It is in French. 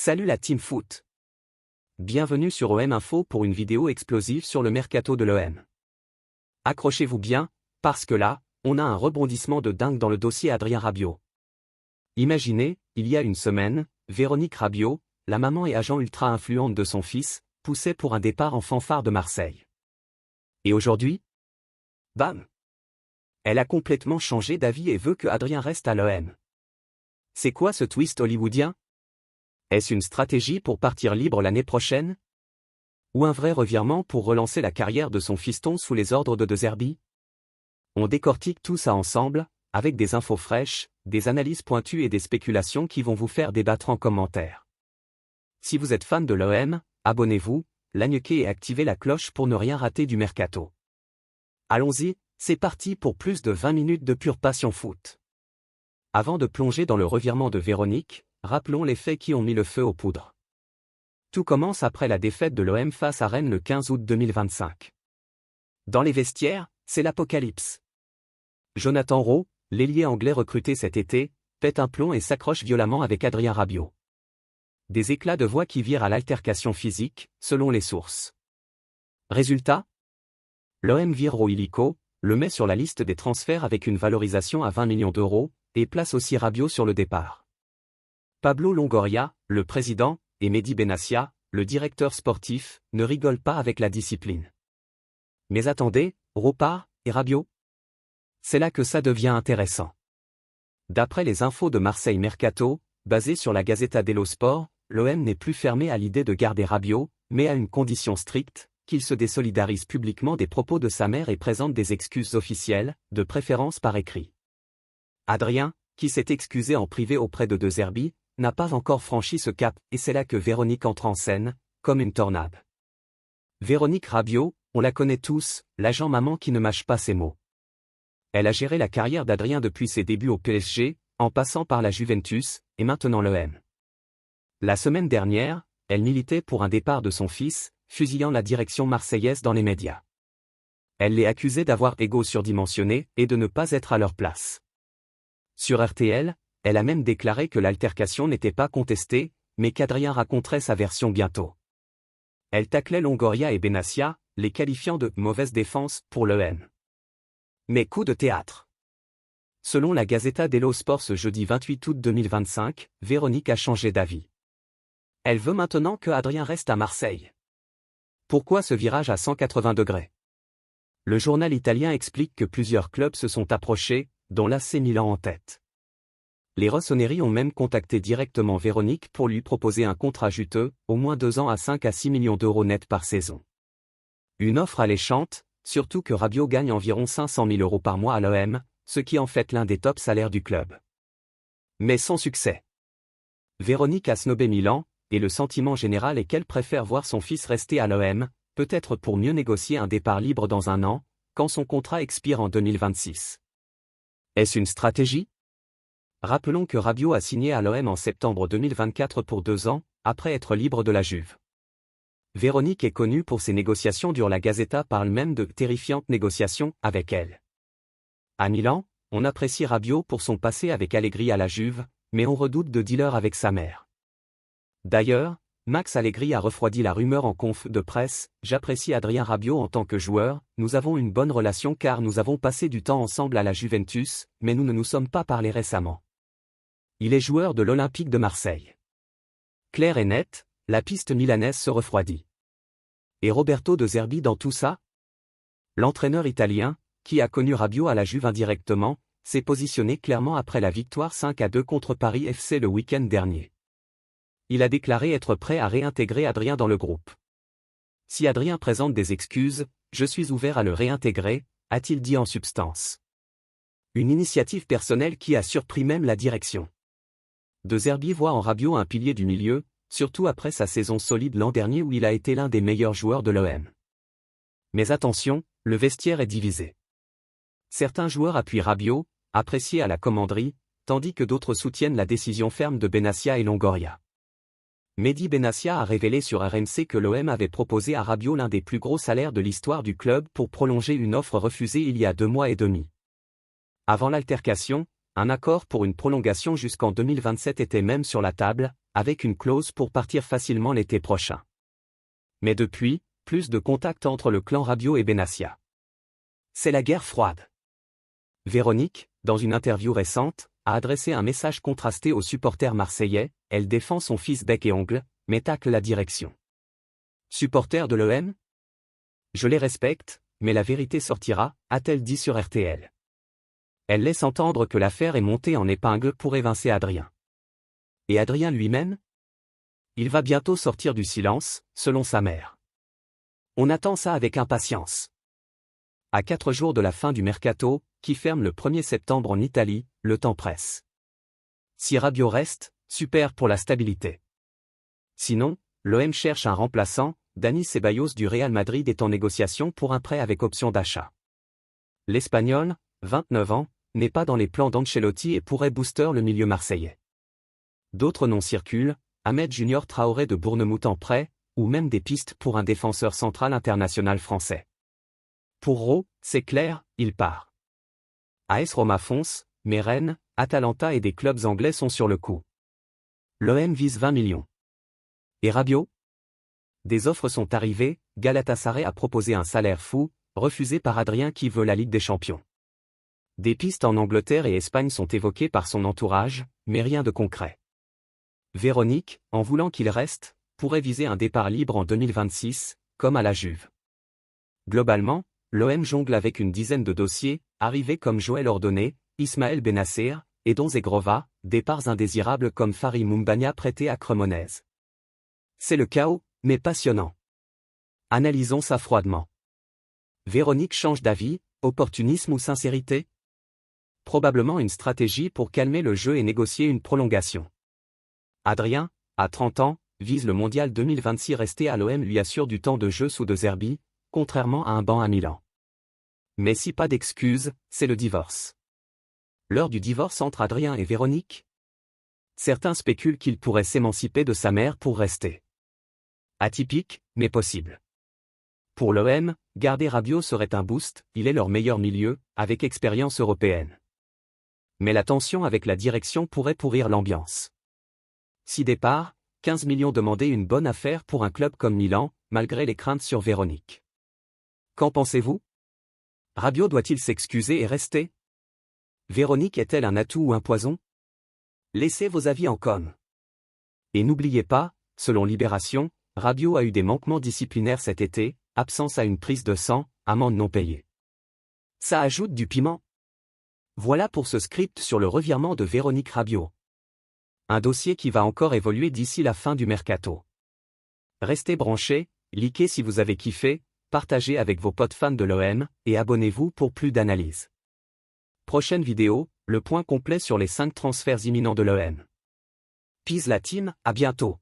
Salut la Team Foot. Bienvenue sur OM Info pour une vidéo explosive sur le mercato de l'OM. Accrochez-vous bien, parce que là, on a un rebondissement de dingue dans le dossier Adrien Rabiot. Imaginez, il y a une semaine, Véronique Rabiot, la maman et agent ultra influente de son fils, poussait pour un départ en fanfare de Marseille. Et aujourd'hui, bam! Elle a complètement changé d'avis et veut que Adrien reste à l'OM. C'est quoi ce twist hollywoodien? Est-ce une stratégie pour partir libre l'année prochaine? Ou un vrai revirement pour relancer la carrière de son fiston sous les ordres de De Zerbi? On décortique tout ça ensemble, avec des infos fraîches, des analyses pointues et des spéculations qui vont vous faire débattre en commentaire. Si vous êtes fan de l'OM, abonnez-vous, likez et activez la cloche pour ne rien rater du mercato. Allons-y, c'est parti pour plus de 20 minutes de pure passion foot. Avant de plonger dans le revirement de Véronique, rappelons les faits qui ont mis le feu aux poudres. Tout commence après la défaite de l'OM face à Rennes le 15 août 2025. Dans les vestiaires, c'est l'apocalypse. Jonathan Rowe, l'ailier anglais recruté cet été, pète un plomb et s'accroche violemment avec Adrien Rabiot. Des éclats de voix qui virent à l'altercation physique, selon les sources. Résultat? L'OM vire Rowe illico, le met sur la liste des transferts avec une valorisation à 20 millions d'euros, et place aussi Rabiot sur le départ. Pablo Longoria, le président, et Mehdi Benassia, le directeur sportif, ne rigolent pas avec la discipline. Mais attendez, Rowe part, et Rabiot? C'est là que ça devient intéressant. D'après les infos de Marseille Mercato, basées sur la Gazzetta dello Sport, l'OM n'est plus fermé à l'idée de garder Rabiot, mais à une condition stricte, qu'il se désolidarise publiquement des propos de sa mère et présente des excuses officielles, de préférence par écrit. Adrien, qui s'est excusé en privé auprès de De Zerbi, n'a pas encore franchi ce cap, et c'est là que Véronique entre en scène, comme une tornade. Véronique Rabiot, on la connaît tous, l'agent maman qui ne mâche pas ses mots. Elle a géré la carrière d'Adrien depuis ses débuts au PSG, en passant par la Juventus, et maintenant l'OM. La semaine dernière, elle militait pour un départ de son fils, fusillant la direction marseillaise dans les médias. Elle les accusait d'avoir ego surdimensionné et de ne pas être à leur place. Sur RTL, elle a même déclaré que l'altercation n'était pas contestée, mais qu'Adrien raconterait sa version bientôt. Elle taclait Longoria et Benassia, les qualifiant de « mauvaise défense » pour l'OM. Mais coup de théâtre. Selon la Gazzetta dello Sport ce jeudi 28 août 2025, Véronique a changé d'avis. Elle veut maintenant que Adrien reste à Marseille. Pourquoi ce virage à 180 degrés? Le journal italien explique que plusieurs clubs se sont approchés, dont l'AC Milan en tête. Les Rossoneri ont même contacté directement Véronique pour lui proposer un contrat juteux, au moins 2 ans à 5 à 6 millions d'euros net par saison. Une offre alléchante, surtout que Rabiot gagne environ 500 000 euros par mois à l'OM, ce qui en fait l'un des top salaires du club. Mais sans succès. Véronique a snobé Milan, et le sentiment général est qu'elle préfère voir son fils rester à l'OM, peut-être pour mieux négocier un départ libre dans 1 an, quand son contrat expire en 2026. Est-ce une stratégie? Rappelons que Rabiot a signé à l'OM en septembre 2024 pour 2 ans, après être libre de la Juve. Véronique est connue pour ses négociations dures, la Gazzetta parle même de terrifiantes négociations avec elle. À Milan, on apprécie Rabiot pour son passé avec Allegri à la Juve, mais on redoute de dealer avec sa mère. D'ailleurs, Max Allegri a refroidi la rumeur en conf de presse: « J'apprécie Adrien Rabiot en tant que joueur, nous avons une bonne relation car nous avons passé du temps ensemble à la Juventus, mais nous ne nous sommes pas parlé récemment. Il est joueur de l'Olympique de Marseille. » Clair et net, la piste milanaise se refroidit. Et Roberto De Zerbi dans tout ça? L'entraîneur italien, qui a connu Rabiot à la Juve indirectement, s'est positionné clairement après la victoire 5-2 contre Paris FC le week-end dernier. Il a déclaré être prêt à réintégrer Adrien dans le groupe. Si Adrien présente des excuses, je suis ouvert à le réintégrer, a-t-il dit en substance. Une initiative personnelle qui a surpris même la direction. De Zerbi voit en Rabiot un pilier du milieu, surtout après sa saison solide l'an dernier où il a été l'un des meilleurs joueurs de l'OM. Mais attention, le vestiaire est divisé. Certains joueurs appuient Rabiot, apprécié à la commanderie, tandis que d'autres soutiennent la décision ferme de Benassia et Longoria. Mehdi Benassia a révélé sur RMC que l'OM avait proposé à Rabiot l'un des plus gros salaires de l'histoire du club pour prolonger une offre refusée il y a 2 mois et demi. Avant l'altercation, un accord pour une prolongation jusqu'en 2027 était même sur la table, avec une clause pour partir facilement l'été prochain. Mais depuis, plus de contacts entre le clan Rabiot et Benassia. C'est la guerre froide. Véronique, dans une interview récente, a adressé un message contrasté aux supporters marseillais. Elle défend son fils bec et ongles, mais tacle la direction. Supporter de l'OM ? Je les respecte, mais la vérité sortira, a-t-elle dit sur RTL. Elle laisse entendre que l'affaire est montée en épingle pour évincer Adrien. Et Adrien lui-même ? Il va bientôt sortir du silence, selon sa mère. On attend ça avec impatience. À 4 jours de la fin du mercato, qui ferme le 1er septembre en Italie, le temps presse. Si Rabiot reste, super pour la stabilité. Sinon, l'OM cherche un remplaçant. Dani Ceballos du Real Madrid est en négociation pour un prêt avec option d'achat. L'Espagnol, 29 ans, n'est pas dans les plans d'Ancelotti et pourrait booster le milieu marseillais. D'autres noms circulent, Ahmed Junior Traoré de Bournemouth en prêt, ou même des pistes pour un défenseur central international français. Pour Ro, c'est clair, il part. AS Roma fonce, mais Rennes, Atalanta et des clubs anglais sont sur le coup. L'OM vise 20 millions. Et Rabiot ? Des offres sont arrivées, Galatasaray a proposé un salaire fou, refusé par Adrien qui veut la Ligue des Champions. Des pistes en Angleterre et Espagne sont évoquées par son entourage, mais rien de concret. Véronique, en voulant qu'il reste, pourrait viser un départ libre en 2026, comme à la Juve. Globalement, l'OM jongle avec une dizaine de dossiers, arrivés comme Joël Ordonné, Ismaël Benasser, et Don Zegrova, départs indésirables comme Fari Mumbagna prêté à Cremonese. C'est le chaos, mais passionnant. Analysons ça froidement. Véronique change d'avis, opportunisme ou sincérité ? Probablement une stratégie pour calmer le jeu et négocier une prolongation. Adrien, à 30 ans, vise le mondial 2026. Rester à l'OM lui assure du temps de jeu sous De Zerbi, contrairement à un banc à Milan. Mais si pas d'excuses, c'est le divorce. L'heure du divorce entre Adrien et Véronique ? Certains spéculent qu'il pourrait s'émanciper de sa mère pour rester. Atypique, mais possible. Pour l'OM, garder Rabiot serait un boost, il est leur meilleur milieu, avec expérience européenne. Mais la tension avec la direction pourrait pourrir l'ambiance. Si départ, 15 millions demandés, une bonne affaire pour un club comme Milan, malgré les craintes sur Véronique. Qu'en pensez-vous ? Rabiot doit-il s'excuser et rester ? Véronique est-elle un atout ou un poison ? Laissez vos avis en com. Et n'oubliez pas, selon Libération, Rabiot a eu des manquements disciplinaires cet été, absence à une prise de sang, amende non payée. Ça ajoute du piment. Voilà pour ce script sur le revirement de Véronique Rabiot. Un dossier qui va encore évoluer d'ici la fin du mercato. Restez branchés, likez si vous avez kiffé, partagez avec vos potes fans de l'OM, et abonnez-vous pour plus d'analyses. Prochaine vidéo, le point complet sur les 5 transferts imminents de l'OM. Peace la team, à bientôt.